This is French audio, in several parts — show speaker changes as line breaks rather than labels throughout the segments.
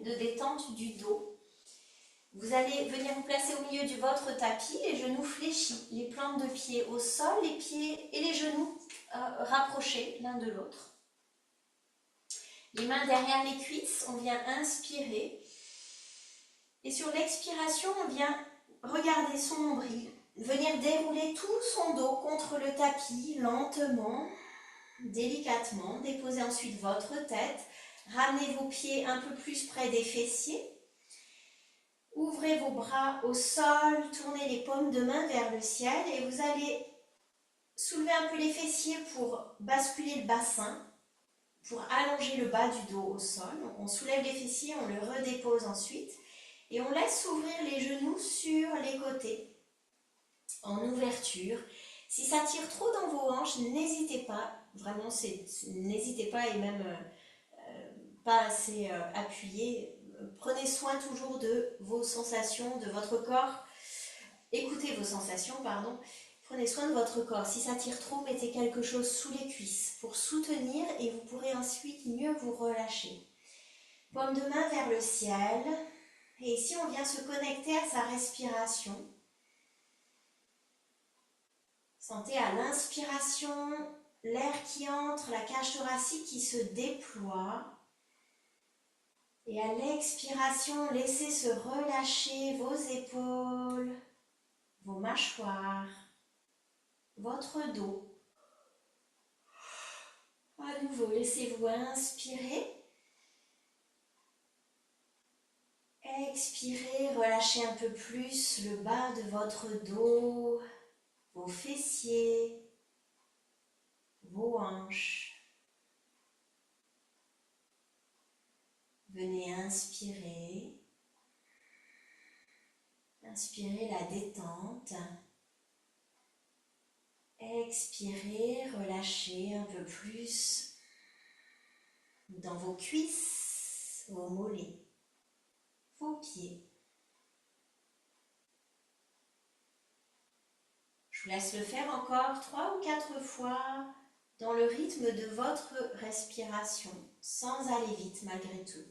de détente du dos. Vous allez venir vous placer au milieu de votre tapis, les genoux fléchis, les plantes de pied au sol, les pieds et les genoux rapprochés l'un de l'autre. Les mains derrière les cuisses, on vient inspirer. Et sur l'expiration, on vient regarder son nombril, venir dérouler tout son dos contre le tapis, lentement, délicatement. Déposez ensuite votre tête, ramenez vos pieds un peu plus près des fessiers. Ouvrez vos bras au sol, tournez les paumes de main vers le ciel et vous allez soulever un peu les fessiers pour basculer le bassin, pour allonger le bas du dos au sol. Donc on soulève les fessiers, on le redépose ensuite et on laisse s'ouvrir les genoux sur les côtés en ouverture. Si ça tire trop dans vos hanches, n'hésitez pas, vraiment n'hésitez pas et même pas assez appuyé. Prenez soin toujours de vos sensations, de votre corps. Écoutez vos sensations, pardon. Prenez soin de votre corps. Si ça tire trop, mettez quelque chose sous les cuisses pour soutenir et vous pourrez ensuite mieux vous relâcher. Paume de main vers le ciel. Et ici, on vient se connecter à sa respiration. Sentez à l'inspiration l'air qui entre, la cage thoracique qui se déploie. Et à l'expiration, laissez se relâcher vos épaules, vos mâchoires, votre dos. À nouveau, laissez-vous inspirer. Expirez, relâchez un peu plus le bas de votre dos, vos fessiers, vos hanches. Venez inspirer. Inspirez la détente. Expirez, relâchez un peu plus dans vos cuisses, vos mollets, vos pieds. Je vous laisse le faire encore 3 ou 4 fois dans le rythme de votre respiration, sans aller vite malgré tout.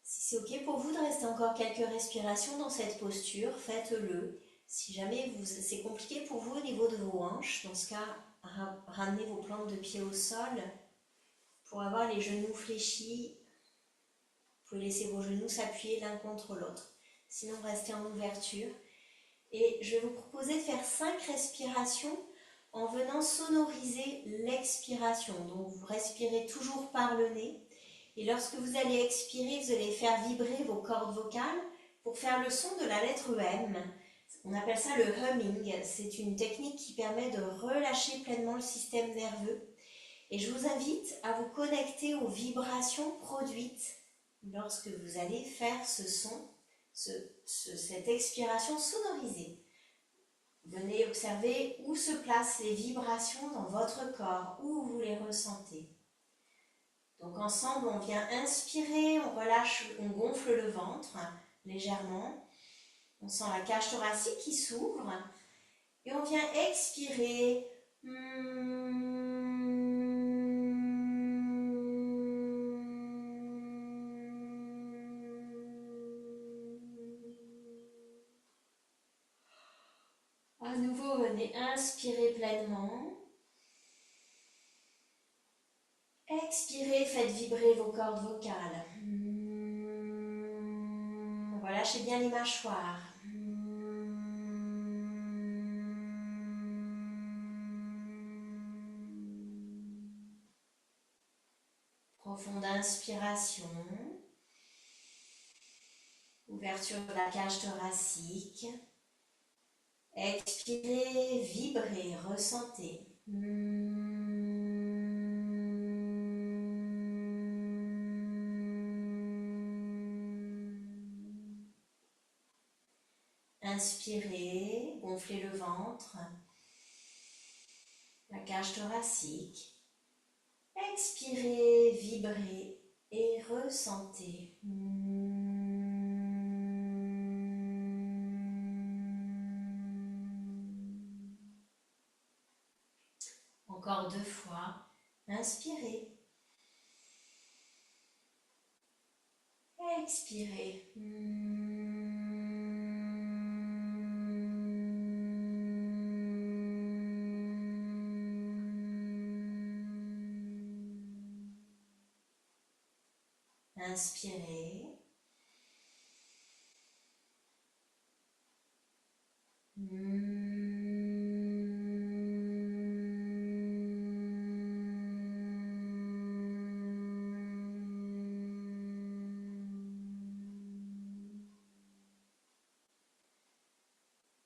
Si c'est ok pour vous de rester encore quelques respirations dans cette posture, faites-le. Si jamais c'est compliqué pour vous au niveau de vos hanches, dans ce cas, ramenez vos plantes de pied au sol pour avoir les genoux fléchis. Vous pouvez laisser vos genoux s'appuyer l'un contre l'autre. Sinon, restez en ouverture. Et je vais vous proposer de faire 5 respirations en venant sonoriser l'expiration. Donc, vous respirez toujours par le nez. Et lorsque vous allez expirer, vous allez faire vibrer vos cordes vocales pour faire le son de la lettre M. On appelle ça le humming. C'est une technique qui permet de relâcher pleinement le système nerveux. Et je vous invite à vous connecter aux vibrations produites lorsque vous allez faire ce son, cette expiration sonorisée. Venez observer où se placent les vibrations dans votre corps, où vous les ressentez. Donc ensemble, on vient inspirer, on relâche, on gonfle le ventre légèrement. On sent la cage thoracique qui s'ouvre. Et on vient expirer. À nouveau, venez inspirer pleinement. Expirez, faites vibrer vos cordes vocales. Relâchez bien les mâchoires. Profonde inspiration. Ouverture de la cage thoracique. Expirez, vibrez, ressentez. Inspirez, gonflez le ventre, la cage thoracique. Expirez, vibrez et ressentez. Encore 2 fois. Inspirez. Expirez. Inspirez.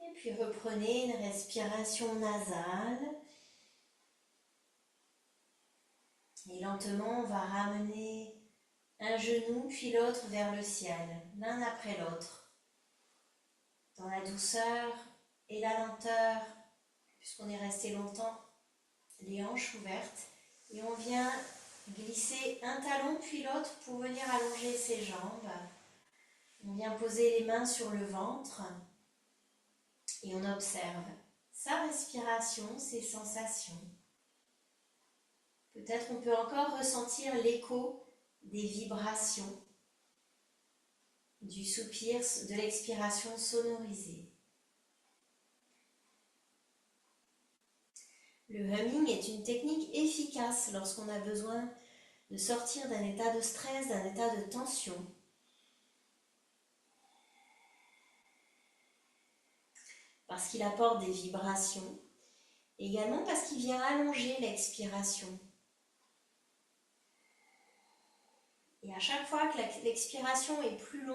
Et puis reprenez une respiration nasale. Et lentement, on va ramener un genou puis l'autre vers le ciel, l'un après l'autre. Dans la douceur et la lenteur, puisqu'on est resté longtemps, les hanches ouvertes. Et on vient glisser un talon puis l'autre pour venir allonger ses jambes. On vient poser les mains sur le ventre et on observe sa respiration, ses sensations. Peut-être on peut encore ressentir l'écho des vibrations, du soupir, de l'expiration sonorisée. Le humming est une technique efficace lorsqu'on a besoin de sortir d'un état de stress, d'un état de tension. Parce qu'il apporte des vibrations, également parce qu'il vient allonger l'expiration. Et à chaque fois que l'expiration est plus longue,